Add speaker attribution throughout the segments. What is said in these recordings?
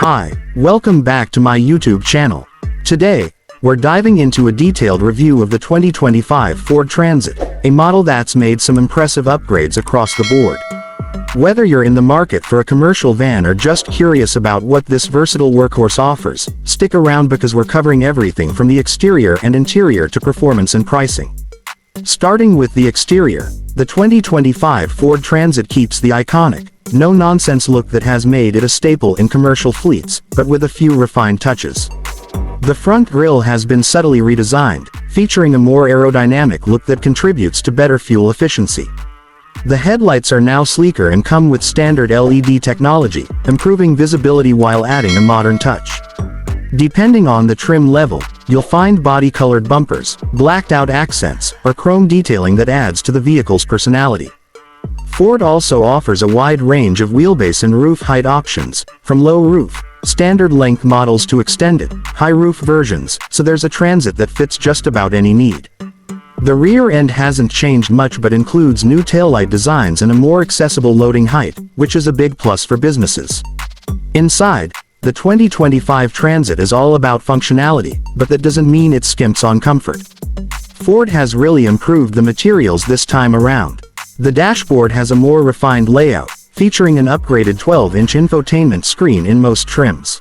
Speaker 1: Hi, welcome back to my YouTube channel. Today, we're diving into a detailed review of the 2025 Ford Transit, a model that's made some impressive upgrades across the board. Whether you're in the market for a commercial van or just curious about what this versatile workhorse offers, stick around because we're covering everything from the exterior and interior to performance and pricing. Starting with the exterior, the 2025 Ford Transit keeps the iconic, no-nonsense look that has made it a staple in commercial fleets, but with a few refined touches. The front grille has been subtly redesigned, featuring a more aerodynamic look that contributes to better fuel efficiency. The headlights are now sleeker and come with standard LED technology, improving visibility while adding a modern touch. Depending on the trim level, you'll find body-colored bumpers, blacked-out accents, or chrome detailing that adds to the vehicle's personality. Ford also offers a wide range of wheelbase and roof height options, from low roof, standard length models to extended, high roof versions, so there's a Transit that fits just about any need. The rear end hasn't changed much but includes new taillight designs and a more accessible loading height, which is a big plus for businesses. Inside, the 2025 Transit is all about functionality, but that doesn't mean it skimps on comfort. Ford has really improved the materials this time around. The dashboard has a more refined layout, featuring an upgraded 12-inch infotainment screen in most trims.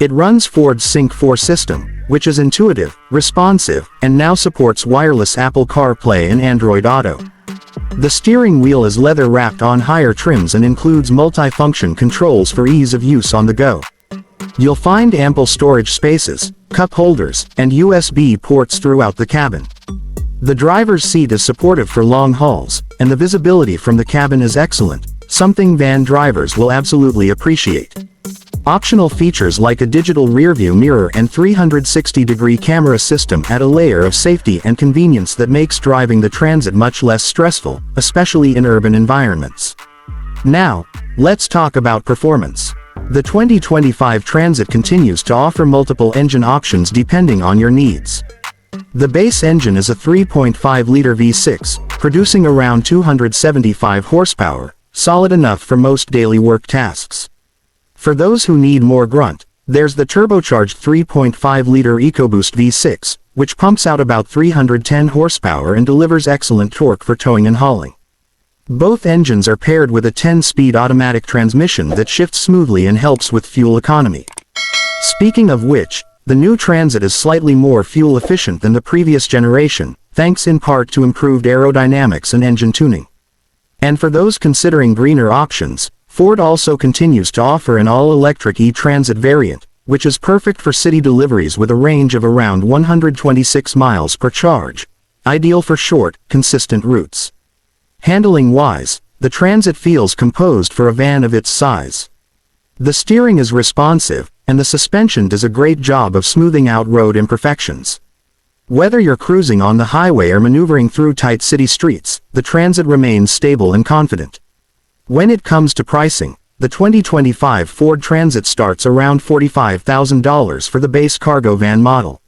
Speaker 1: It runs Ford's Sync 4 system, which is intuitive, responsive, and now supports wireless Apple CarPlay and Android Auto. The steering wheel is leather-wrapped on higher trims and includes multi-function controls for ease of use on the go. You'll find ample storage spaces, cup holders, and USB ports throughout the cabin. The driver's seat is supportive for long hauls, and the visibility from the cabin is excellent, something van drivers will absolutely appreciate. Optional features like a digital rearview mirror and 360-degree camera system add a layer of safety and convenience that makes driving the Transit much less stressful, especially in urban environments. Now, let's talk about performance. The 2025 Transit continues to offer multiple engine options depending on your needs. The base engine is a 3.5-liter V6, producing around 275 horsepower, solid enough for most daily work tasks. For those who need more grunt, there's the turbocharged 3.5-liter EcoBoost V6, which pumps out about 310 horsepower and delivers excellent torque for towing and hauling. Both engines are paired with a 10-speed automatic transmission that shifts smoothly and helps with fuel economy. Speaking of which, the new Transit is slightly more fuel efficient than the previous generation, thanks in part to improved aerodynamics and engine tuning. And for those considering greener options, Ford also continues to offer an all-electric e-Transit variant, which is perfect for city deliveries with a range of around 126 miles per charge, ideal for short, consistent routes. Handling-wise, the Transit feels composed for a van of its size. The steering is responsive, and the suspension does a great job of smoothing out road imperfections. Whether you're cruising on the highway or maneuvering through tight city streets, the Transit remains stable and confident. When it comes to pricing, the 2025 Ford Transit starts around $45,000 for the base cargo van model.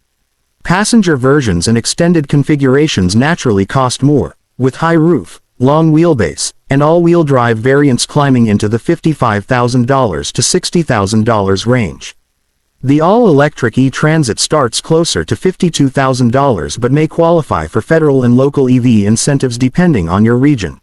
Speaker 1: Passenger versions and extended configurations naturally cost more, with high roof, long wheelbase, and all-wheel drive variants climbing into the $55,000 to $60,000 range. The all-electric e-Transit starts closer to $52,000 but may qualify for federal and local EV incentives depending on your region.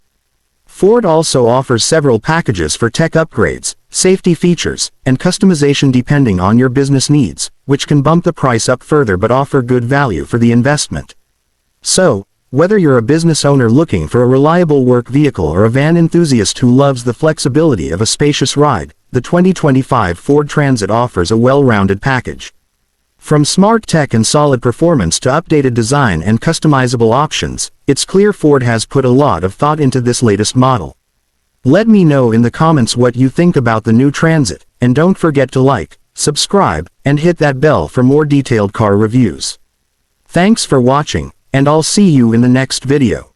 Speaker 1: Ford also offers several packages for tech upgrades, safety features, and customization depending on your business needs, which can bump the price up further but offer good value for the investment. So, whether you're a business owner looking for a reliable work vehicle or a van enthusiast who loves the flexibility of a spacious ride, the 2025 Ford Transit offers a well-rounded package. From smart tech and solid performance to updated design and customizable options, it's clear Ford has put a lot of thought into this latest model. Let me know in the comments what you think about the new Transit, and don't forget to like, subscribe, and hit that bell for more detailed car reviews. Thanks for watching, and I'll see you in the next video.